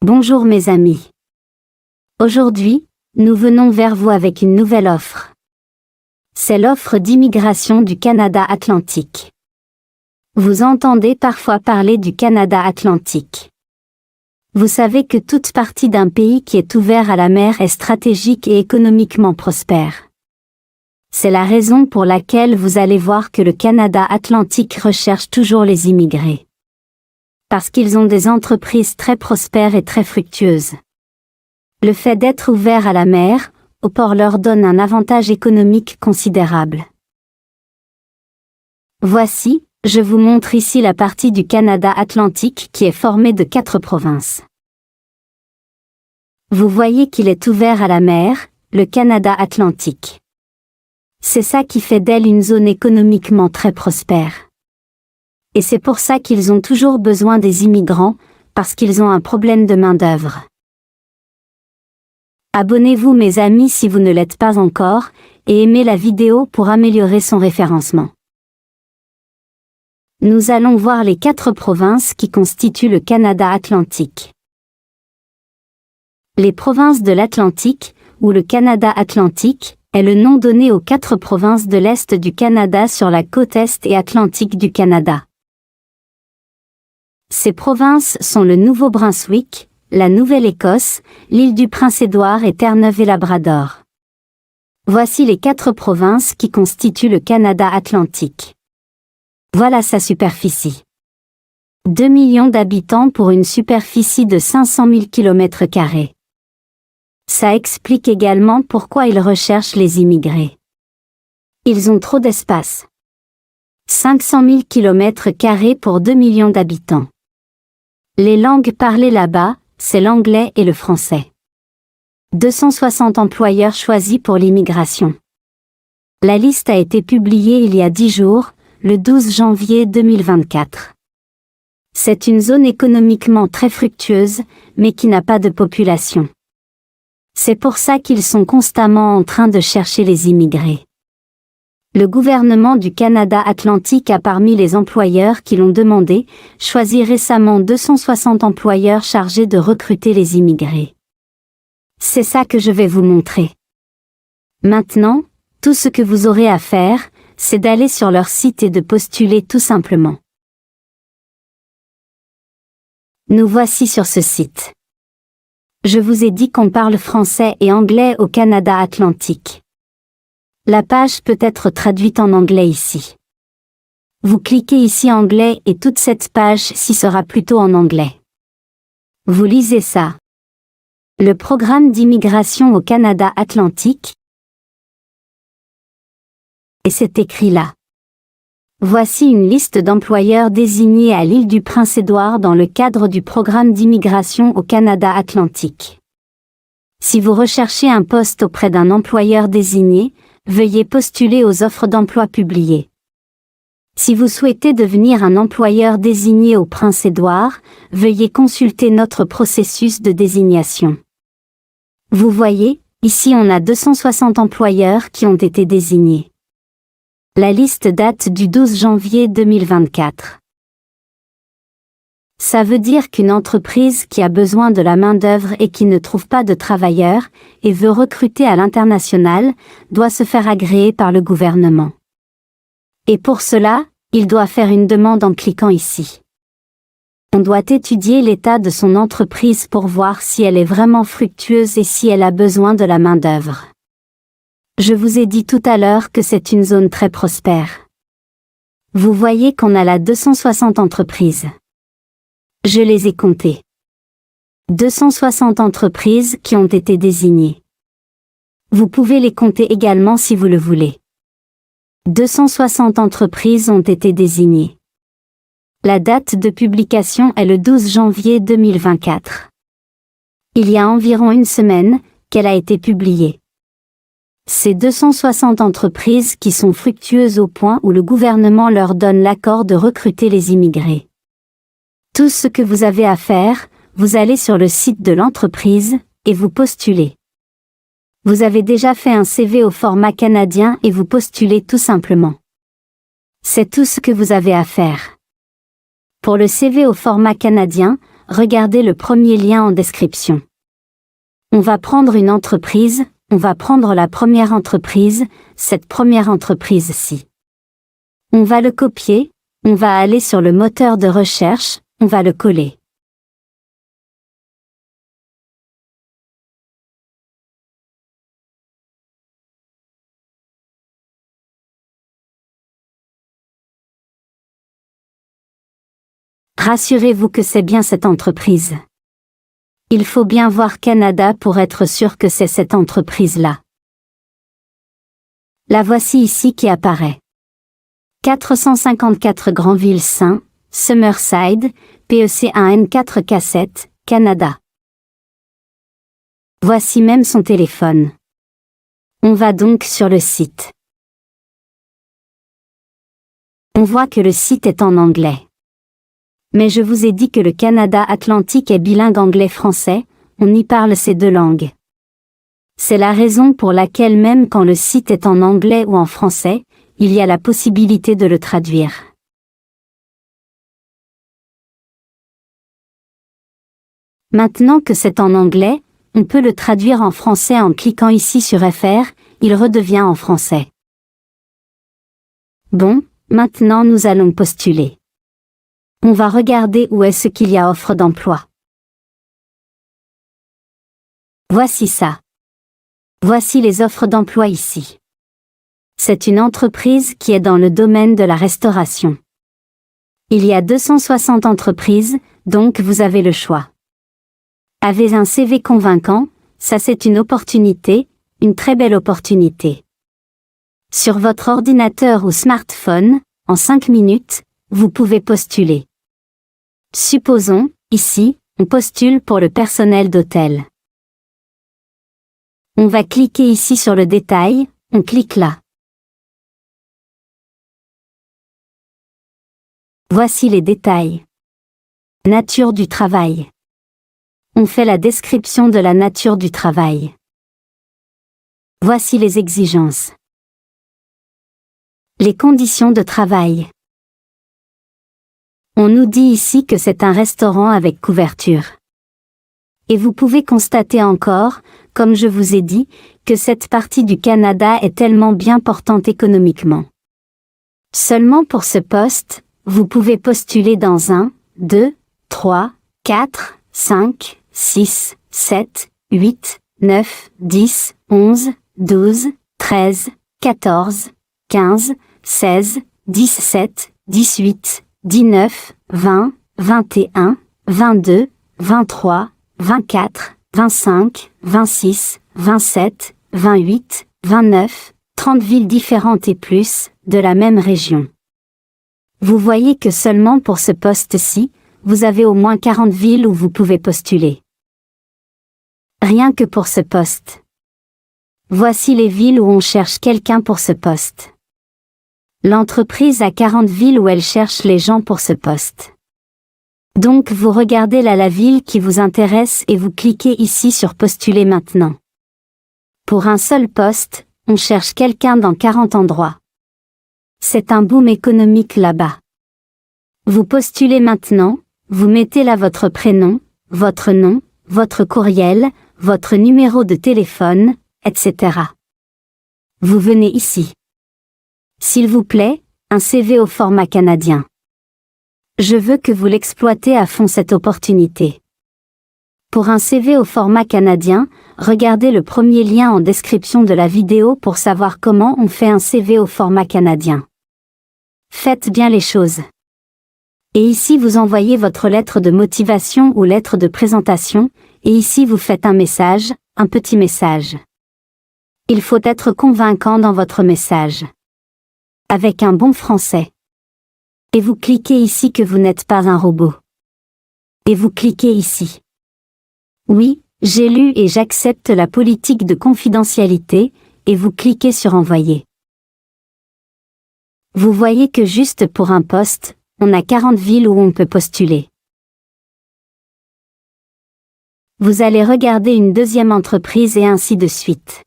Bonjour mes amis. Aujourd'hui, nous venons vers vous avec une nouvelle offre. C'est l'offre d'immigration du Canada Atlantique. Vous entendez parfois parler du Canada Atlantique. Vous savez que toute partie d'un pays qui est ouvert à la mer est stratégique et économiquement prospère. C'est la raison pour laquelle vous allez voir que le Canada Atlantique recherche toujours les immigrés. Parce qu'ils ont des entreprises très prospères et très fructueuses. Le fait d'être ouvert à la mer, au port leur donne un avantage économique considérable. Voici, je vous montre ici la partie du Canada Atlantique qui est formée de 4 provinces. Vous voyez qu'il est ouvert à la mer, le Canada Atlantique. C'est ça qui fait d'elle une zone économiquement très prospère. Et c'est pour ça qu'ils ont toujours besoin des immigrants, parce qu'ils ont un problème de main-d'œuvre. Abonnez-vous mes amis si vous ne l'êtes pas encore, et aimez la vidéo pour améliorer son référencement. Nous allons voir les 4 provinces qui constituent le Canada Atlantique. Les provinces de l'Atlantique, ou le Canada Atlantique, est le nom donné aux 4 provinces de l'Est du Canada sur la côte Est et Atlantique du Canada. Ces provinces sont le Nouveau-Brunswick, la Nouvelle-Écosse, l'île du Prince-Édouard et Terre-Neuve et Labrador. Voici les 4 provinces qui constituent le Canada Atlantique. Voilà sa superficie. 2 millions d'habitants pour une superficie de 500 000 km². Ça explique également pourquoi ils recherchent les immigrés. Ils ont trop d'espace. 500 000 km² pour 2 millions d'habitants. Les langues parlées là-bas, c'est l'anglais et le français. 260 employeurs choisis pour l'immigration. La liste a été publiée il y a 10 jours, le 12 janvier 2024. C'est une zone économiquement très fructueuse, mais qui n'a pas de population. C'est pour ça qu'ils sont constamment en train de chercher les immigrés. Le gouvernement du Canada Atlantique a parmi les employeurs qui l'ont demandé, choisi récemment 260 employeurs chargés de recruter les immigrés. C'est ça que je vais vous montrer. Maintenant, tout ce que vous aurez à faire, c'est d'aller sur leur site et de postuler tout simplement. Nous voici sur ce site. Je vous ai dit qu'on parle français et anglais au Canada Atlantique. La page peut être traduite en anglais ici. Vous cliquez ici anglais et toute cette page-ci sera plutôt en anglais. Vous lisez ça. Le programme d'immigration au Canada Atlantique. Et c'est écrit là. Voici une liste d'employeurs désignés à l'île du Prince-Édouard dans le cadre du programme d'immigration au Canada Atlantique. Si vous recherchez un poste auprès d'un employeur désigné, veuillez postuler aux offres d'emploi publiées. Si vous souhaitez devenir un employeur désigné au Prince-Édouard, veuillez consulter notre processus de désignation. Vous voyez, ici on a 260 employeurs qui ont été désignés. La liste date du 12 janvier 2024. Ça veut dire qu'une entreprise qui a besoin de la main-d'œuvre et qui ne trouve pas de travailleurs, et veut recruter à l'international, doit se faire agréer par le gouvernement. Et pour cela, il doit faire une demande en cliquant ici. On doit étudier l'état de son entreprise pour voir si elle est vraiment fructueuse et si elle a besoin de la main-d'œuvre. Je vous ai dit tout à l'heure que c'est une zone très prospère. Vous voyez qu'on a là 260 entreprises. Je les ai comptées. 260 entreprises qui ont été désignées. Vous pouvez les compter également si vous le voulez. 260 entreprises ont été désignées. La date de publication est le 12 janvier 2024. Il y a environ une semaine qu'elle a été publiée. Ces 260 entreprises qui sont fructueuses au point où le gouvernement leur donne l'accord de recruter les immigrés. Tout ce que vous avez à faire, vous allez sur le site de l'entreprise, et vous postulez. Vous avez déjà fait un CV au format canadien et vous postulez tout simplement. C'est tout ce que vous avez à faire. Pour le CV au format canadien, regardez le premier lien en description. On va prendre une entreprise, on va prendre la première entreprise, cette première entreprise-ci. On va le copier, on va aller sur le moteur de recherche, on va le coller. Rassurez-vous que c'est bien cette entreprise. Il faut bien voir Canada pour être sûr que c'est cette entreprise-là. La voici ici qui apparaît. 454 Granville-St. Summerside, PEC1N4K7, Canada. Voici même son téléphone. On va donc sur le site. On voit que le site est en anglais. Mais je vous ai dit que le Canada Atlantique est bilingue anglais-français, on y parle ces deux langues. C'est la raison pour laquelle même quand le site est en anglais ou en français, il y a la possibilité de le traduire. Maintenant que c'est en anglais, on peut le traduire en français en cliquant ici sur FR, il redevient en français. Bon, maintenant nous allons postuler. On va regarder où est-ce qu'il y a offre d'emploi. Voici ça. Voici les offres d'emploi ici. C'est une entreprise qui est dans le domaine de la restauration. Il y a 260 entreprises, donc vous avez le choix. Avez un CV convaincant, ça c'est une opportunité, une très belle opportunité. Sur votre ordinateur ou smartphone, en 5 minutes, vous pouvez postuler. Supposons, ici, on postule pour le personnel d'hôtel. On va cliquer ici sur le détail, on clique là. Voici les détails. Nature du travail. On fait la description de la nature du travail. Voici les exigences. Les conditions de travail. On nous dit ici que c'est un restaurant avec couverture. Et vous pouvez constater encore, comme je vous ai dit, que cette partie du Canada est tellement bien portante économiquement. Seulement pour ce poste, vous pouvez postuler dans 1, 2, 3, 4, 5, 6, 7, 8, 9, 10, 11, 12, 13, 14, 15, 16, 17, 18, 19, 20, 21, 22, 23, 24, 25, 26, 27, 28, 29, 30 villes différentes et plus, de la même région. Vous voyez que seulement pour ce poste-ci, vous avez au moins 40 villes où vous pouvez postuler. Rien que pour ce poste. Voici les villes où on cherche quelqu'un pour ce poste. L'entreprise a 40 villes où elle cherche les gens pour ce poste. Donc vous regardez là la ville qui vous intéresse et vous cliquez ici sur postuler maintenant. Pour un seul poste, on cherche quelqu'un dans 40 endroits. C'est un boom économique là-bas. Vous postulez maintenant, vous mettez là votre prénom, votre nom, votre courriel, votre numéro de téléphone, etc. Vous venez ici. S'il vous plaît, un CV au format canadien. Je veux que vous l'exploitez à fond cette opportunité. Pour un CV au format canadien, regardez le premier lien en description de la vidéo pour savoir comment on fait un CV au format canadien. Faites bien les choses. Et ici vous envoyez votre lettre de motivation ou lettre de présentation, et ici vous faites un message, un petit message. Il faut être convaincant dans votre message. Avec un bon français. Et vous cliquez ici que vous n'êtes pas un robot. Et vous cliquez ici. Oui, j'ai lu et j'accepte la politique de confidentialité, et vous cliquez sur envoyer. Vous voyez que juste pour un poste, on a 40 villes où on peut postuler. Vous allez regarder une deuxième entreprise et ainsi de suite.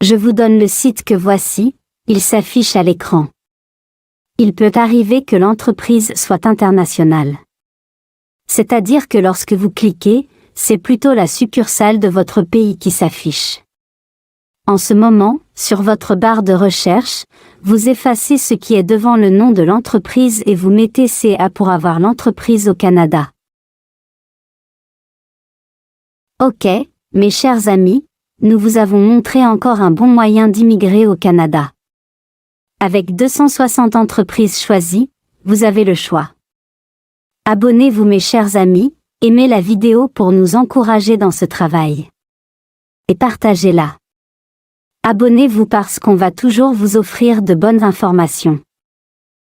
Je vous donne le site que voici, il s'affiche à l'écran. Il peut arriver que l'entreprise soit internationale. C'est-à-dire que lorsque vous cliquez, c'est plutôt la succursale de votre pays qui s'affiche. En ce moment, sur votre barre de recherche, vous effacez ce qui est devant le nom de l'entreprise et vous mettez CA pour avoir l'entreprise au Canada. Ok, mes chers amis, nous vous avons montré encore un bon moyen d'immigrer au Canada. Avec 260 entreprises choisies, vous avez le choix. Abonnez-vous mes chers amis, aimez la vidéo pour nous encourager dans ce travail. Et partagez-la. Abonnez-vous parce qu'on va toujours vous offrir de bonnes informations.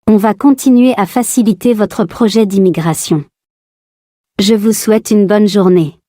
On va continuer à faciliter votre projet d'immigration. Je vous souhaite une bonne journée.